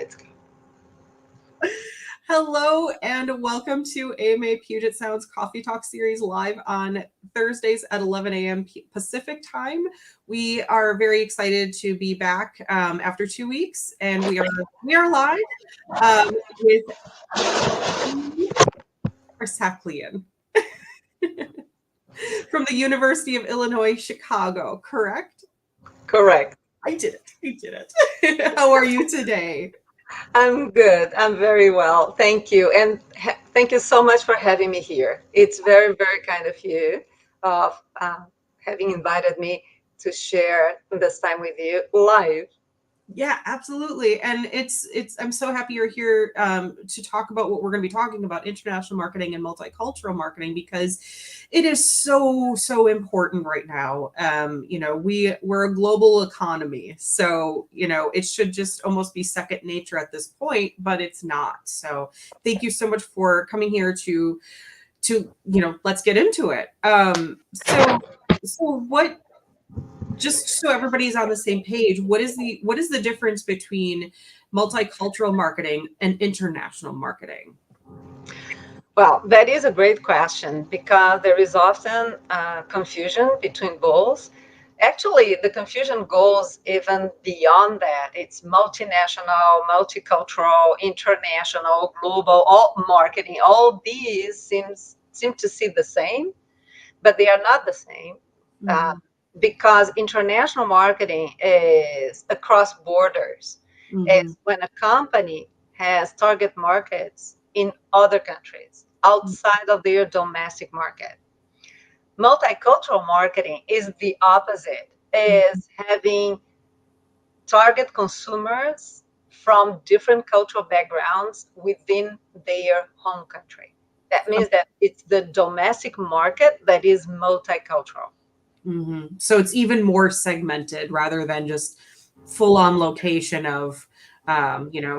Let's go. Hello and welcome to AMA Puget Sound's Coffee Talk series live on Thursdays at 11 a.m. Pacific time. We are very excited to be back after 2 weeks, and we are live with Karsaklian from the University of Illinois, Chicago, correct? Correct. I did it. How are you today? I'm good. I'm very well. Thank you. And thank you so much for having me here. It's very, very kind of you of having invited me to share this time with you live. Yeah, absolutely. And it's I'm so happy you're here to talk about what we're going to be talking about, international marketing and multicultural marketing, because it is so important right now. We're a global economy, so it should just almost be second nature at this point, but it's not. So thank you so much for coming here to let's get into it. So what, just so everybody's on the same page, what is the difference between multicultural marketing and international marketing? Well, that is a great question because there is often confusion between goals. Actually, the confusion goes even beyond that. It's multinational, multicultural, international, global, all marketing. All these seem to see the same, but they are not the same. Mm-hmm. Because international marketing is across borders. Mm-hmm. It's when a company has target markets in other countries outside of their domestic market. Multicultural marketing is the opposite, is having target consumers from different cultural backgrounds within their home country. That means that it's the domestic market that is multicultural. Mm-hmm. So it's even more segmented rather than just full on location of,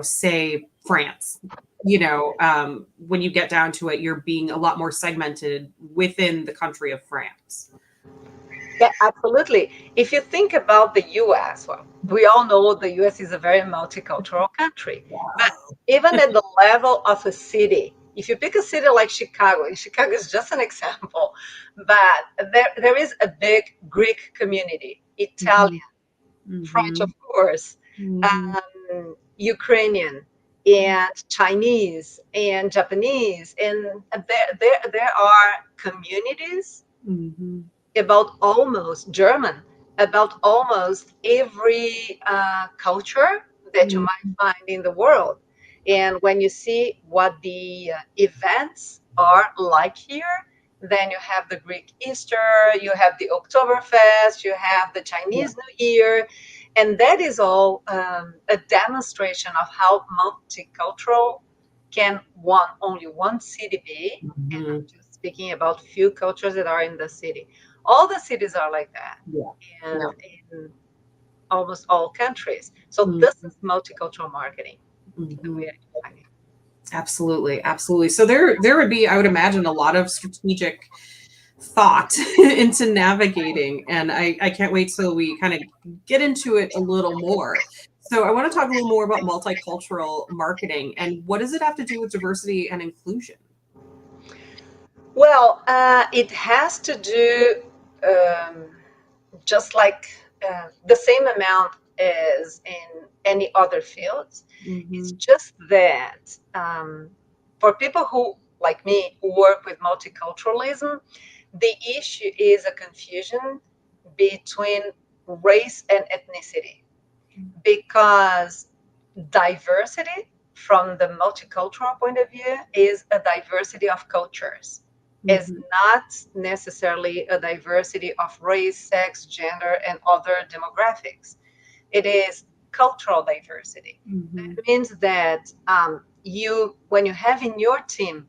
say France. When you get down to it, you're being a lot more segmented within the country of France. Yeah, absolutely. If you think about the US, well, we all know the US is a very multicultural country. But even at the level of a city, if you pick a city like Chicago, and Chicago is just an example, but there is a big Greek community, Italian, Mm-hmm. French, of course, Mm-hmm. Ukrainian, and Chinese, and Japanese. And there are communities Mm-hmm. about almost German, about almost every culture that you might find in the world. And when you see what the events are like here, then you have the Greek Easter, you have the Oktoberfest, you have the Chinese New Year, and that is all a demonstration of how multicultural can only one city be. And I'm just speaking about few cultures that are in the city. All the cities are like that, Yeah. and Yeah. in almost all countries. So Mm-hmm. this is multicultural marketing, the Mm-hmm. way I define it. Absolutely. So there would be, I would imagine, a lot of strategic thought into navigating, and I can't wait till we kind of get into it a little more. So I want to talk a little more about multicultural marketing and what does it have to do with diversity and inclusion? Well, it has to do just like the same amount as in any other fields. It's Mm-hmm. just that for people who, like me, who work with multiculturalism, the issue is a confusion between race and ethnicity because diversity from the multicultural point of view is a diversity of cultures, is Mm-hmm. not necessarily a diversity of race, sex, gender, and other demographics. It is cultural diversity. Mm-hmm. That means that when you have in your team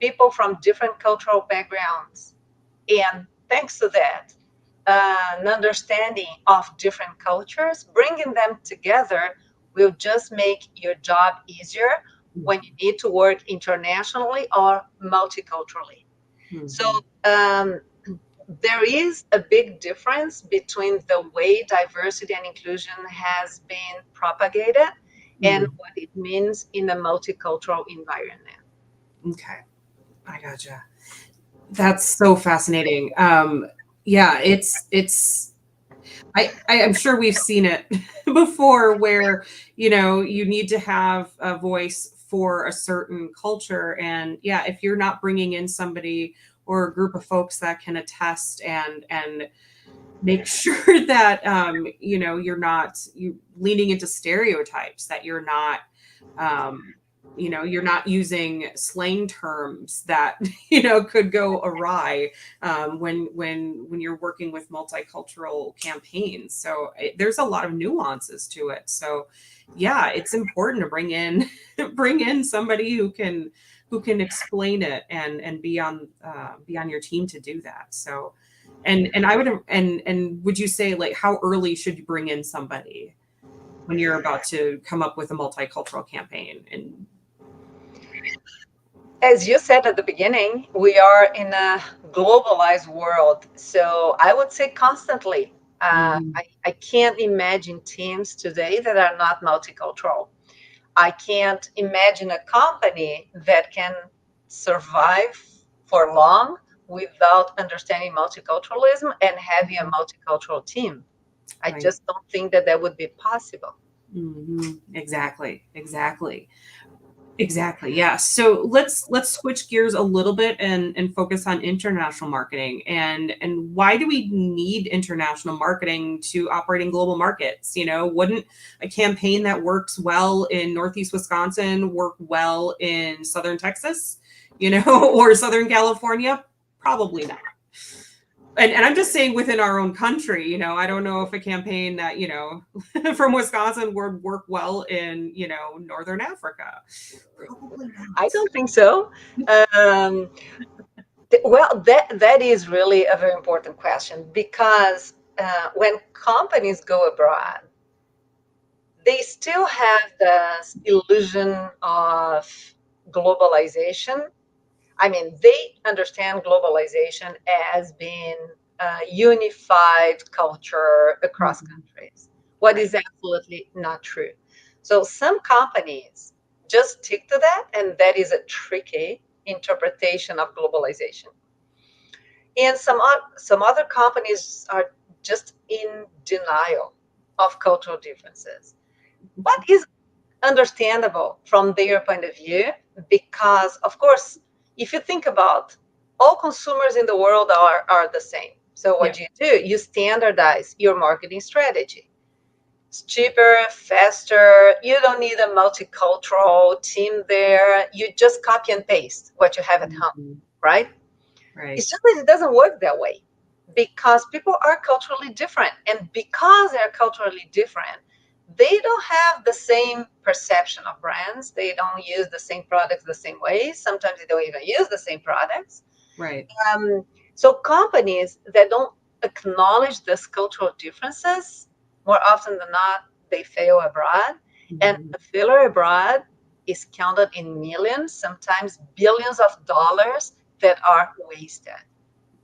people from different cultural backgrounds, and thanks to that, an understanding of different cultures, bringing them together will just make your job easier when you need to work internationally or multiculturally. So Mm-hmm. there is a big difference between the way diversity and inclusion has been propagated and what it means in a multicultural environment. Okay, I gotcha. That's so fascinating. Yeah, I'm sure we've seen it before where, you need to have a voice for a certain culture. And yeah, if you're not bringing in somebody or a group of folks that can attest and make sure that, you're leaning into stereotypes, that um, you're not using slang terms that, could go awry when you're working with multicultural campaigns. So there's a lot of nuances to it. So yeah, it's important to bring in bring in somebody who can explain it and be on your team to do that. So and I would and would you say, like, how early should you bring in somebody when you're about to come up with a multicultural campaign? And As you said at the beginning, we are in a globalized world. So I would say constantly. Mhm. I can't imagine teams today that are not multicultural. I can't imagine a company that can survive for long without understanding multiculturalism and having a multicultural team. I Right. just don't think that that would be possible. Exactly. Exactly. Yeah. So let's switch gears a little bit and focus on international marketing, and why do we need international marketing to operate in global markets? Wouldn't a campaign that works well in Northeast Wisconsin work well in Southern Texas, or Southern California? Probably not. And I'm just saying within our own country, I don't know if a campaign that, from Wisconsin would work well in, Northern Africa. Probably I not. don't think so. Um, well, that is really a very important question because when companies go abroad, they still have this illusion of globalization. I mean, they understand globalization as being a unified culture across Mhm. countries. What Right. is absolutely not true. So some companies just stick to that, and that is a tricky interpretation of globalization. And some other companies are just in denial of cultural differences. What is understandable from their point of view, because of course, if you think about, all consumers in the world are the same. So what Yeah. you standardize your marketing strategy. It's cheaper, faster. You don't need a multicultural team there. You just copy and paste what you have at home, Mhm. right? Right. It's just that it doesn't work that way because people are culturally different. And because they're culturally different, they don't have the same perception of brands. They don't use the same products the same way. Sometimes they don't even use the same products. Right. Um, so companies that don't acknowledge these cultural differences, more often than not, they fail abroad. And Mhm. a failure abroad is counted in millions, sometimes billions of dollars that are wasted.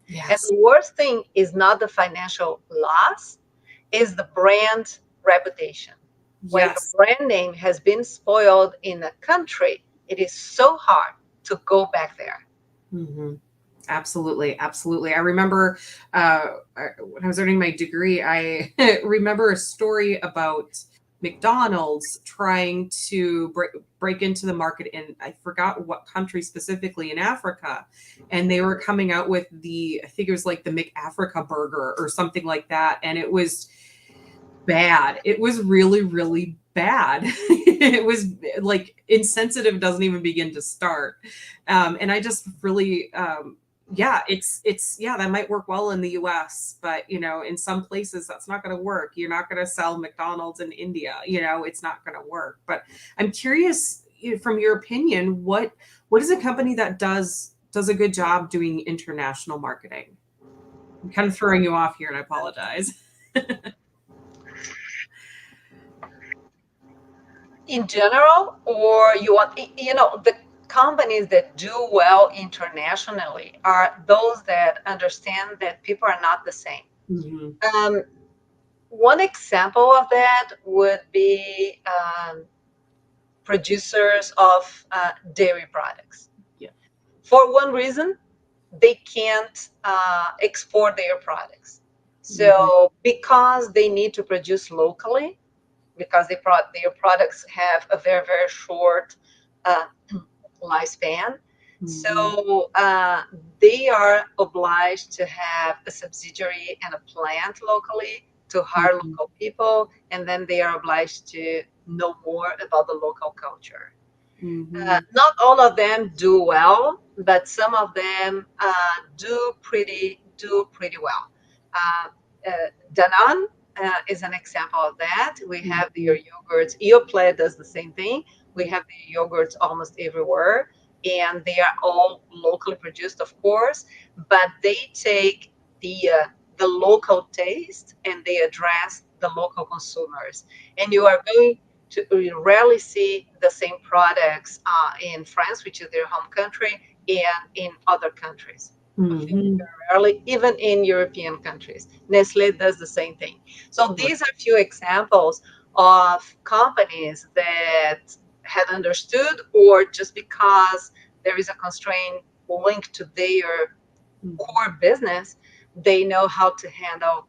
And Yes. the worst thing is not the financial loss, is the brand reputation. When your Yes. brand name has been spoiled in a country, it is so hard to go back there. Mhm. Absolutely, absolutely. I remember when I was earning my degree, I remember a story about McDonald's trying to break into the market in, I forgot what country specifically, in Africa, and they were coming out with I think it was like the McAfrica burger or something like that, and it was bad. It was really, really bad. It was like insensitive doesn't even begin to start. And I just really, yeah, yeah, that might work well in the US, but in some places that's not going to work. You're not going to sell McDonald's in India, it's not going to work. But I'm curious, from your opinion, what is a company that does a good job doing international marketing? I'm kind of throwing you off here and I apologize. In general, or you want, the companies that do well internationally are those that understand that people are not the same. Mhm. One example of that would be producers of dairy products. Yeah. For one reason, they can't export their products. Mm-hmm. So because they need to produce locally, because their products have a very, very short uh, lifespan. Mm-hmm. So they are obliged to have a subsidiary and a plant locally to hire Mm-hmm. local people, and then they are obliged to know more about the local culture. Mm-hmm. Not all of them do well, but some of them do pretty well. Uh, Danone is an example of that. We have Mm-hmm. their yogurts. Yoplait does the same thing. We have the yogurts almost everywhere, and they are all locally produced, of course. But they take the local taste and they address the local consumers. And you are going to you rarely see the same products in France, which is their home country, and in other countries. Very, Mm-hmm. very rarely, even in European countries. Nestle does the same thing. So Right. these are a few examples of companies that had understood, or just because there is a constraint linked to their core business, they know how to handle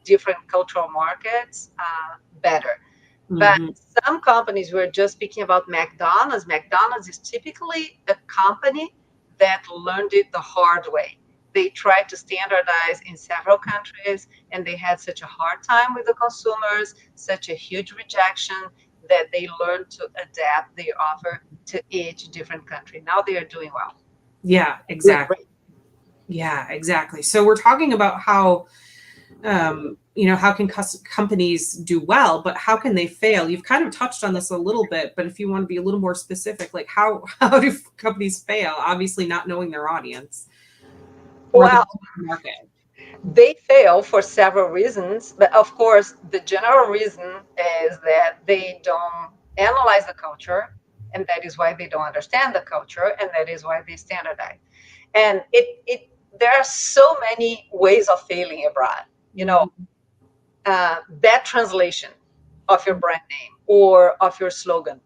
different cultural markets better. But Mm-hmm. some companies, we're just speaking about McDonald's. McDonald's is typically a company that learned it the hard way. They tried to standardize in several countries, and they had such a hard time with the consumers, such a huge rejection, that they learned to adapt their offer to each different country. Now they are doing well. Yeah, Doing exactly. great. Yeah, exactly. So we're talking about how how can companies do well, but how can they fail? You've kind of touched on this a little bit, but if you want to be a little more specific, like how do companies fail? Obviously, not knowing their audience or the Well, market. they fail for several reasons, but of course, the general reason is that they don't analyze the culture, and that is why they don't understand the culture, and that is why they standardize. And there are so many ways of failing abroad. You know, Mhm. bad translation of your brand name or of your slogan.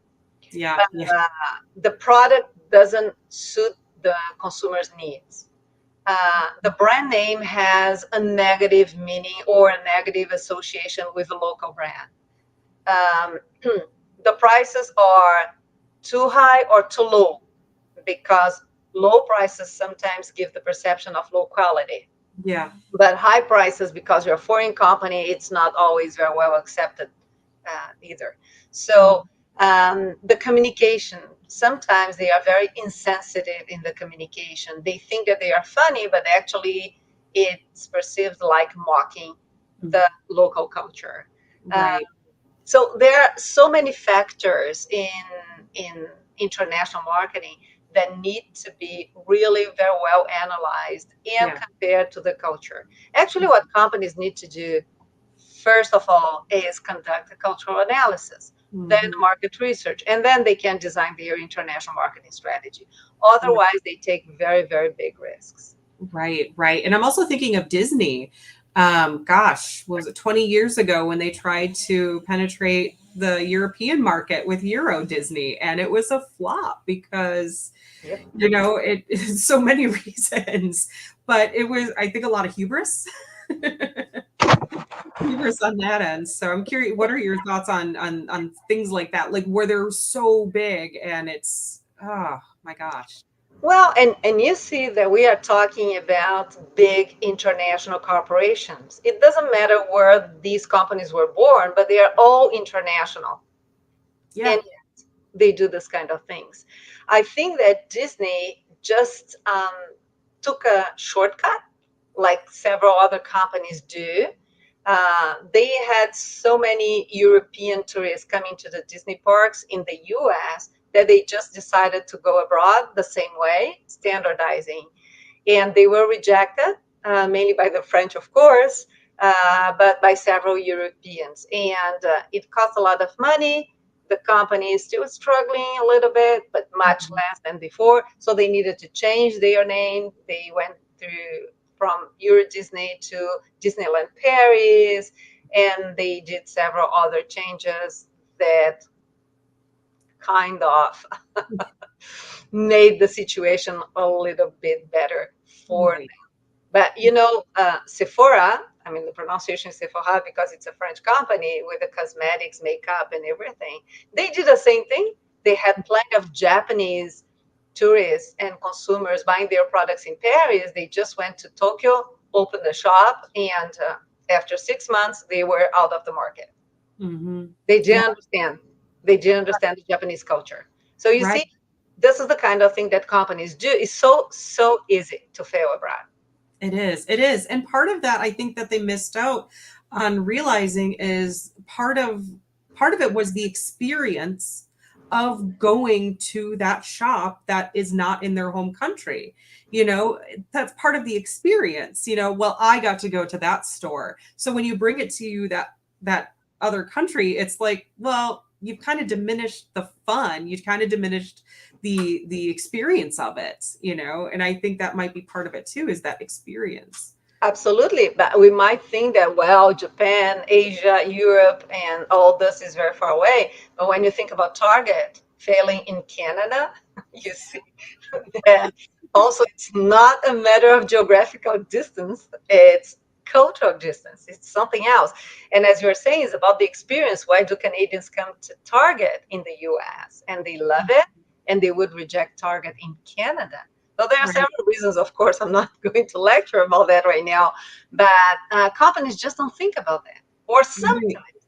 Yeah, yeah, Uh, the product doesn't suit the consumer's needs. The brand name has a negative meaning or a negative association with a local brand. Um, the prices are too high or too low, because low prices sometimes give the perception of low quality. yeah, But high prices, because you're a foreign company, it's not always very well accepted either. So the communication, sometimes they are very insensitive in the communication. They think that they are funny, but actually it's perceived like mocking Mhm. the local culture. Uh, Right. so there are so many factors in international marketing that need to be really very well analyzed and Yeah. compared to the culture. Actually, what companies need to do, first of all, is conduct a cultural analysis, then Mhm. market research, and then they can design their international marketing strategy. Yeah. Otherwise, they take very, very big risks. Right, right. And I'm also thinking of Disney. Gosh, what was it 20 years ago when they tried to penetrate the European market with Euro Disney, and it was a flop because Yep. it so many reasons, but it was, I think, a lot of hubris. Hubris on that end. So I'm curious, what are your thoughts on things like that? Like where they're so big and it's oh my gosh. Well, and you see that we are talking about big international corporations. It doesn't matter where these companies were born, but they are all international. Yeah. And they do this kind of things. I think that Disney just took a shortcut, like several other companies do. They had so many European tourists coming to the Disney parks in the US that they just decided to go abroad the same way, standardizing. And they were rejected, mainly by the French, of course, but by several Europeans. And it cost a lot of money. The company is still struggling a little bit, but much Mhm. less than before. So they needed to change their name. They went through from Euro Disney to Disneyland Paris, and they did several other changes that kind of made the situation a little bit better for them. Right. But Sephora, I mean, the pronunciation is Sephora because it's a French company with the cosmetics, makeup, and everything. They did the same thing. They had plenty of Japanese tourists and consumers buying their products in Paris. They just went to Tokyo, opened a shop, and after 6 months, they were out of the market. Mm-hmm. They didn't Yeah. understand. They didn't understand the Japanese culture. So you Right. see, this is the kind of thing that companies do. It's so easy to fail abroad. It is. It is. And part of that I think that they missed out on realizing is part of it was the experience of going to that shop that is not in their home country. You know, that's part of the experience. Well, I got to go to that store. So when you bring it to you that other country, it's like, well, you've kind of diminished the fun. You've kind of diminished the experience of it, and I think that might be part of it too, is that experience. Absolutely. But we might think that, well, Japan, Asia, Europe, and all this is very far away. But when you think about Target failing in Canada, you see that also it's not a matter of geographical distance, it's cultural distance, it's something else. And as you're saying, it's about the experience. Why do Canadians come to Target in the US and they love it, and they would reject Target in Canada? So there are Right. several reasons, of course. I'm not going to lecture about that right now, but companies just don't think about that. Or Right. sometimes,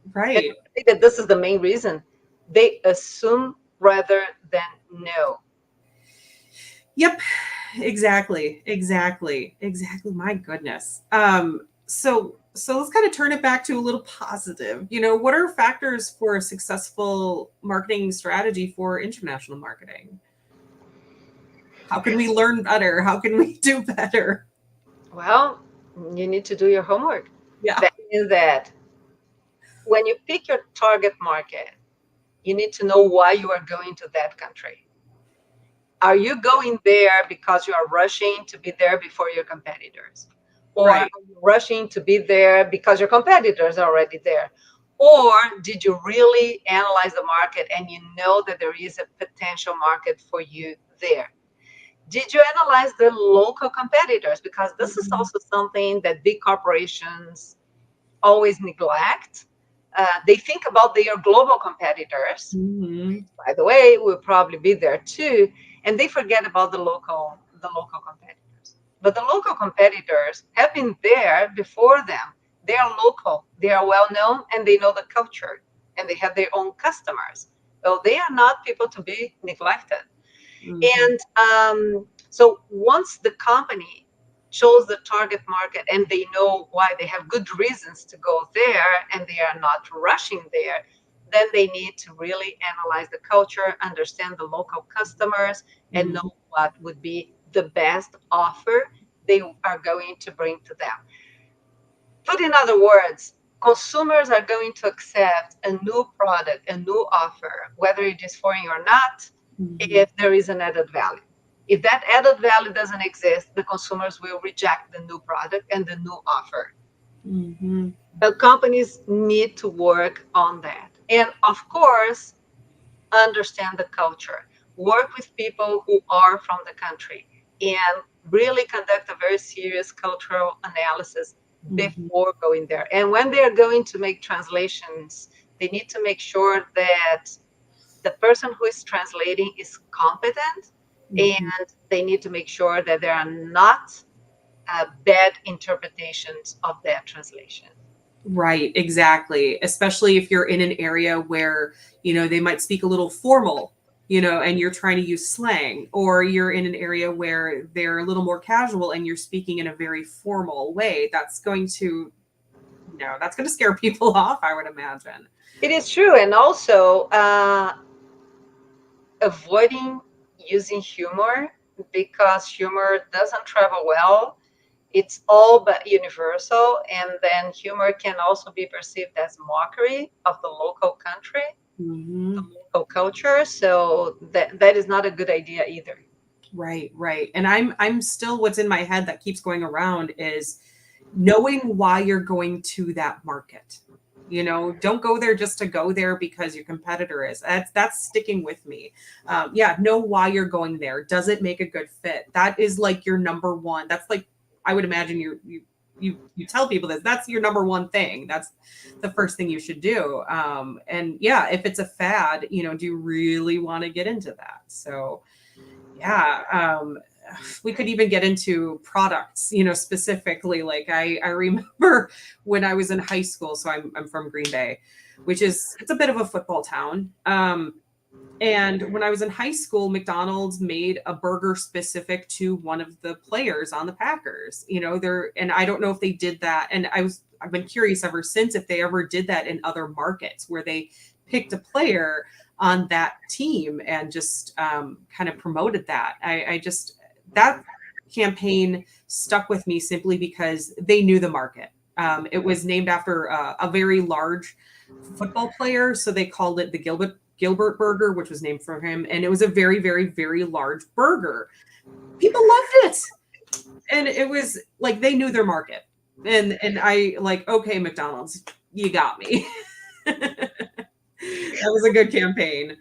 and Right. I think that this is the main reason, they assume rather than know. Yep. Exactly. My goodness. So let's kind of turn it back to a little positive. What are factors for a successful marketing strategy for international marketing? How can we learn better? How can we do better? Well, you need to do your homework. Yeah. That means that when you pick your target market, you need to know why you are going to that country. Are you going there because you are rushing to be there before your competitors? Or are Right. you rushing to be there because your competitors are already there? Or did you really analyze the market and you know that there is a potential market for you there? Did you analyze the local competitors? Because this is Mhm. also something that big corporations always neglect. They think about their global competitors. Mhm. By the way, will probably be there too, and they forget about the local competitors. But the local competitors have been there before them. They are local, they are well known, and they know the culture, and they have their own customers. So they are not people to be neglected. Mhm. And so once the company shows the target market and they know why, they have good reasons to go there and they are not rushing there, then they need to really analyze the culture, understand the local customers, and know Mhm. what would be the best offer they are going to bring to them. Put in other words, consumers are going to accept a new product, a new offer, whether it is foreign or not, Mhm. if there is an added value. If that added value doesn't exist, the consumers will reject the new product and the new offer. Mhm. The companies need to work on that. And of course, understand the culture, work with people who are from the country, and really conduct a very serious cultural analysis Mhm. before going there. And when they're going to make translations, they need to make sure that the person who is translating is competent, Mhm. and they need to make sure that there are not bad interpretations of that translation. Right, exactly. Especially if you're in an area where, they might speak a little formal, and you're trying to use slang, or you're in an area where they're a little more casual and you're speaking in a very formal way. That's going to scare people off, I would imagine. It is true. And also, avoiding using humor, because humor doesn't travel well. It's all but universal. And then humor can also be perceived as mockery of the local country, the Mhm. local culture. So that is not a good idea either. Right, right. And I'm still, what's in my head that keeps going around is knowing why you're going to that market. You know, don't go there just to go there because your competitor is. That's sticking with me. Yeah, know why you're going there. Does it make a good fit? That is like your number one. That's like, I would imagine you tell people this. That's your number one thing. That's the first thing you should do. And yeah, if it's a fad, you know, do you really want to get into that? So yeah, we could even get into products, you know, specifically. Like I remember when I was in high school, so I'm from Green Bay, which is, it's a bit of a football town. And when I was in high school, McDonald's made a burger specific to one of the players on the Packers. You know, and I don't know if they did that. And I've been curious ever since if they ever did that in other markets where they picked a player on that team and just kind of promoted that. I just, that campaign stuck with me simply because they knew the market. It was named after a very large football player, so they called it the Gilbert burger, which was named for him, and it was a very, very, very large burger. People loved it, and it was like they knew their market, and I like, okay, McDonald's, you got me. That was a good campaign.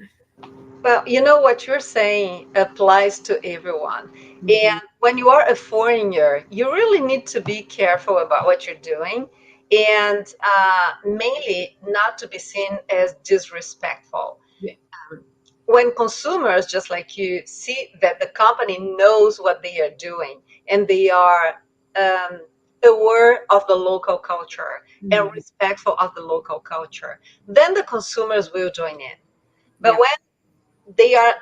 Well, you know what you're saying applies to everyone. Mhm. And when you are a foreigner, you really need to be careful about what you're doing and mainly not to be seen as disrespectful. Yeah. When consumers, just like you, see that the company knows what they are doing and they are um, aware of the local culture and Mhm. respectful of the local culture, then the consumers will join in. But Yeah. when they are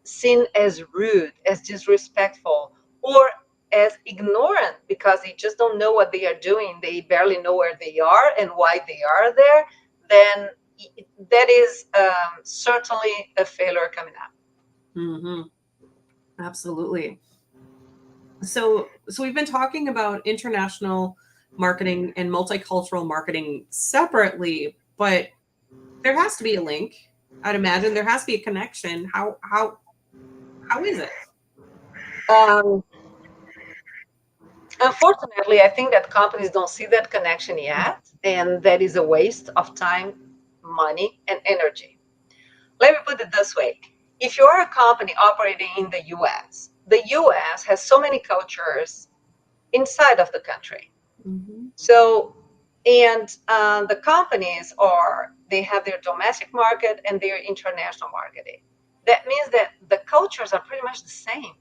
seen as rude, as disrespectful, or as ignorant because they just don't know what they are doing, they barely know where they are and why they are there, then that is certainly a failure coming up. Hmm. Absolutely. So we've been talking about international marketing and multicultural marketing separately, but there has to be a link. I'd imagine there has to be a connection. How is it? Um, Unfortunately, I think that companies don't see that connection yet, and that is a waste of time, money, and energy. Let me put it this way. If you're a company operating in the US has so many cultures inside of the country. Hmm. So, and the companies they have their domestic market and their international marketing. That means that the cultures are pretty much the same.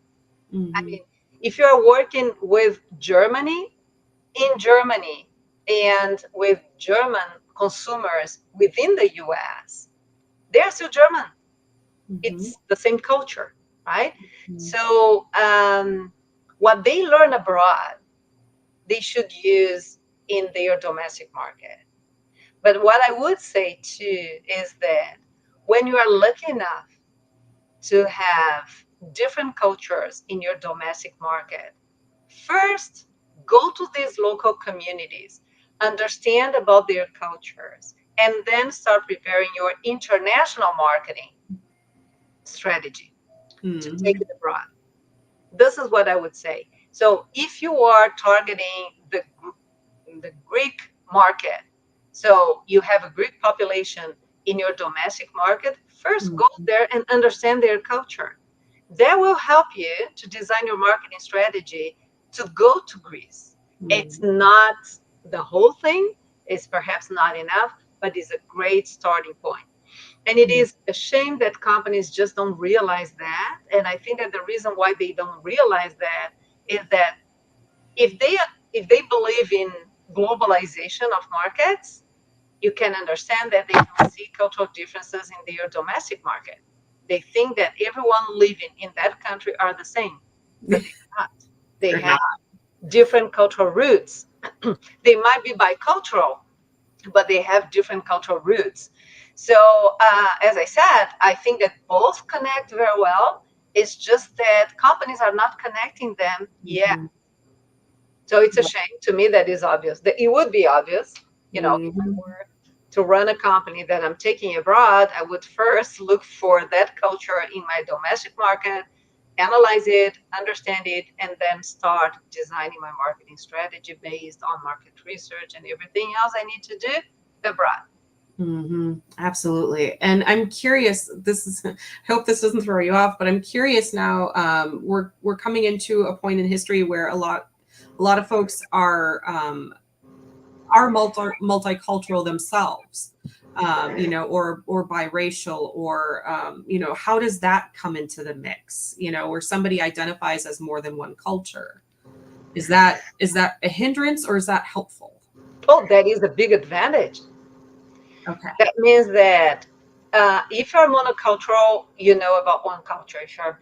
I Hmm. mean, if you're working with Germany, in Germany, and with German consumers within the US, they're still German. Hmm. It's the same culture, right? So what they learn abroad, they should use in their domestic market. But what I would say too is that when you are lucky enough to have different cultures in your domestic market, first go to these local communities, understand about their cultures, and then start preparing your international marketing strategy to take Hmm. it abroad. This is what I would say. So if you are targeting the Greek market, so you have a Greek population in your domestic market, first go Hmm. there and understand their culture. That will help you to design your marketing strategy to go to Greece. It's Hmm. not the whole thing, it's perhaps not enough, but it's a great starting point. And it is a shame that companies just don't realize that. And I think that the reason why they don't realize that is that if they if they believe in globalization of markets, you can understand that they don't see cultural differences in their domestic market. They think that everyone living in that country are the same, but they're not. They They're have not. different cultural roots. They might be bicultural, but they have different cultural roots. So, as I said, I think that both connect very well. It's just that companies are not connecting them yet. Mhm. So it's a shame to me that is obvious. That it would be obvious, if I Mhm. were to run a company that I'm taking abroad, I would first look for that culture in my domestic market, analyze it, understand it, and then start designing my marketing strategy based on market research and everything else I need to do. abroad. Absolutely. And I'm curious, I hope this doesn't throw you off, but I'm curious now, we're coming into a point in history where a lot of folks are multicultural themselves, or biracial, or how does that come into the mix? Where somebody identifies as more than one culture. Is that a hindrance, or is that helpful? Oh, that is a big advantage. Okay. That means that if you're monocultural, you know about one culture. If you're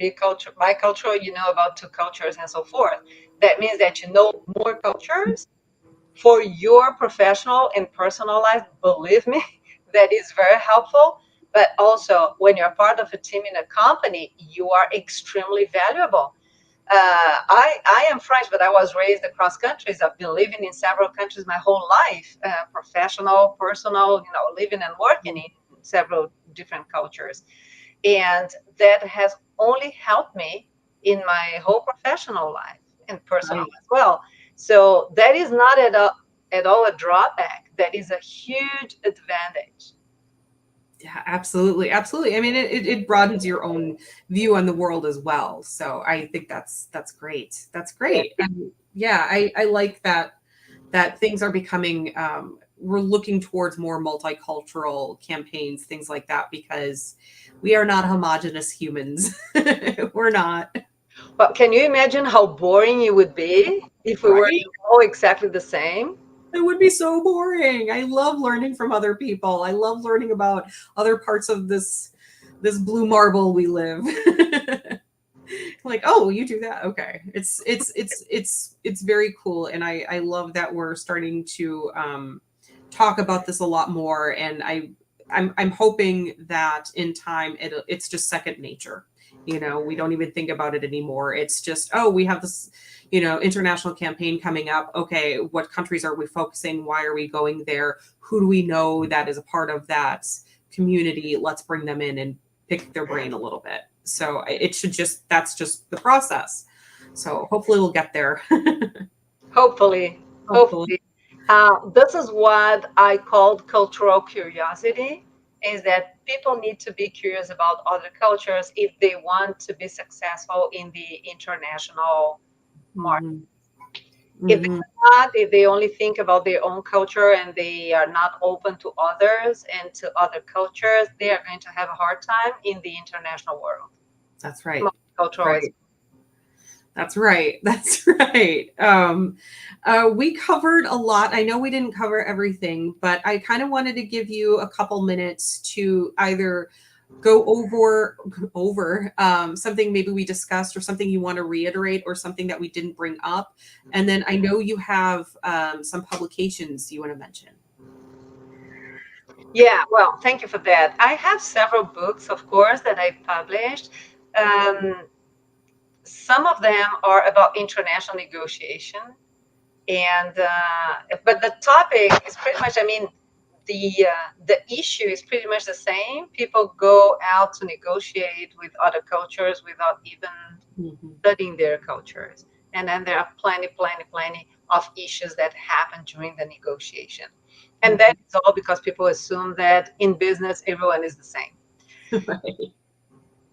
bicultural, you know about two cultures and so forth. That means that you know more cultures for your professional and personal life. Believe me, that is very helpful. But also, when you're part of a team in a company, you are extremely valuable. I am French, but I was raised across countries. I've been living in several countries my whole life, professional, personal, living and working in several different cultures. And that has only helped me in my whole professional life and personal Right. as well. So that is not at all a drawback. That is a huge advantage. Yeah, absolutely. Absolutely. I mean, it broadens your own view on the world as well. So I think that's great. That's Yeah. great. And yeah, I like that things are becoming, we're looking towards more multicultural campaigns, things like that, because we are not homogenous humans. We're not. But can you imagine how boring it would be if we were Right? all exactly the same? It would be so boring. I love learning from other people. I love learning about other parts of this blue marble we live. Like, oh, you do that. Okay. It's very cool. And I love that we're starting to talk about this a lot more. And I'm hoping that in time it's just second nature. We don't even think about it anymore. It's just, oh, we have this, international campaign coming up. Okay, what countries are we focusing? Why are we going there? Who do we know that is a part of that community? Let's bring them in and pick their brain a little bit. So that's just the process. So hopefully we'll get there. Hopefully, Hopefully. hopefully. This is what I called cultural curiosity, is that people need to be curious about other cultures if they want to be successful in the international market. Mhm. If Mhm. they're not, if they only think about their own culture and they are not open to others and to other cultures, they are going to have a hard time in the international world. That's right. Multicultural is. Right. That's right. That's right. We covered a lot. I know we didn't cover everything, but I kind of wanted to give you a couple minutes to either go over something maybe we discussed, or something you want to reiterate, or something that we didn't bring up. And then I know you have some publications you want to mention. Yeah, well, thank you for that. I have several books, of course, that I published. Um, some of them are about international negotiation, and but the topic is pretty much. I mean, the issue is pretty much the same. People go out to negotiate with other cultures without even Mhm. studying their cultures, and then there are plenty of issues that happen during the negotiation, and that Mhm. is all because people assume that in business everyone is the same. Right.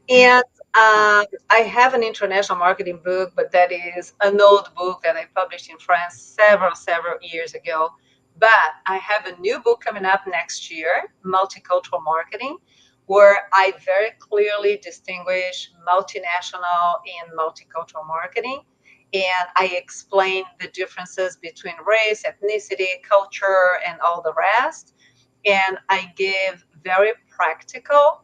And I have an international marketing book, but that is an old book that I published in France several years ago. But I have a new book coming up next year, Multicultural Marketing, where I very clearly distinguish multinational and multicultural marketing. And I explain the differences between race, ethnicity, culture, and all the rest. And I give very practical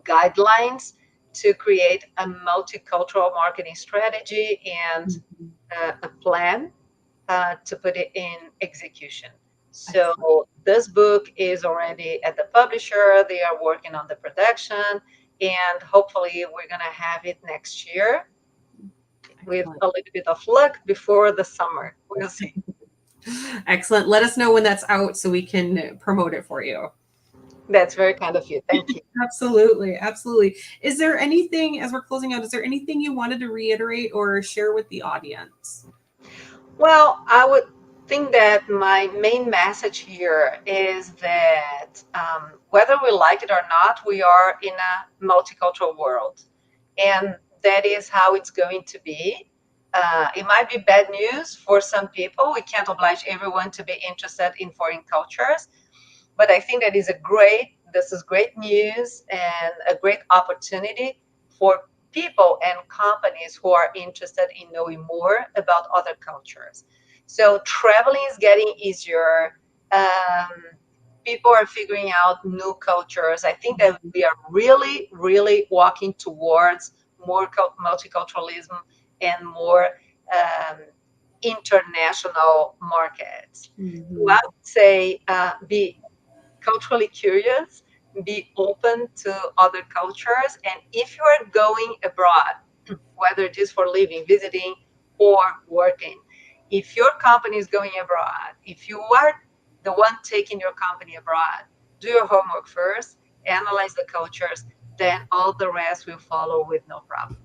guidelines to create a multicultural marketing strategy and Mhm. a plan to put it in execution. Excellent. So this book is already at the publisher. They are working on the production, and hopefully we're going to have it next year with Excellent. a little bit of luck before the summer. We'll see. Excellent. Let us know when that's out so we can promote it for you. That's very kind of you. Thank you. Absolutely. Absolutely. Is there anything, as we're closing out, is there anything you wanted to reiterate or share with the audience? Well, I would think that my main message here is that whether we like it or not, we are in a multicultural world. And that is how it's going to be. It might be bad news for some people. We can't oblige everyone to be interested in foreign cultures, but I think that this is great news and a great opportunity for people and companies who are interested in knowing more about other cultures. So traveling is getting easier. People are figuring out new cultures. I think that we are really, really walking towards more multiculturalism and more um, international markets. So I would say be culturally curious, be open to other cultures. And if you are going abroad, whether it is for living, visiting, or working, if your company is going abroad, if you are the one taking your company abroad, do your homework first, analyze the cultures, then all the rest will follow with no problem.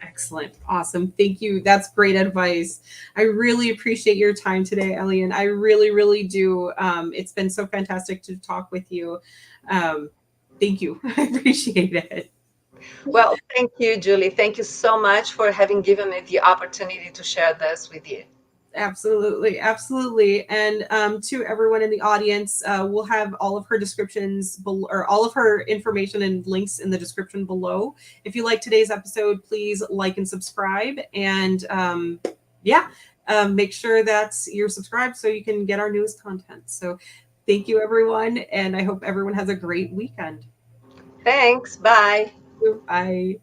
Excellent. Awesome. Thank you. That's great advice. I really appreciate your time today, Eliane. I really, really do. It's been so fantastic to talk with you. Thank you. I appreciate it. Well, thank you, Julie. Thank you so much for having given me the opportunity to share this with you. Absolutely, absolutely. And to everyone in the audience, we'll have all of her descriptions or all of her information and links in the description below. If you like today's episode, please like and subscribe. And make sure that you're subscribed so you can get our newest content. So thank you, everyone. And I hope everyone has a great weekend. Thanks. Bye. Bye.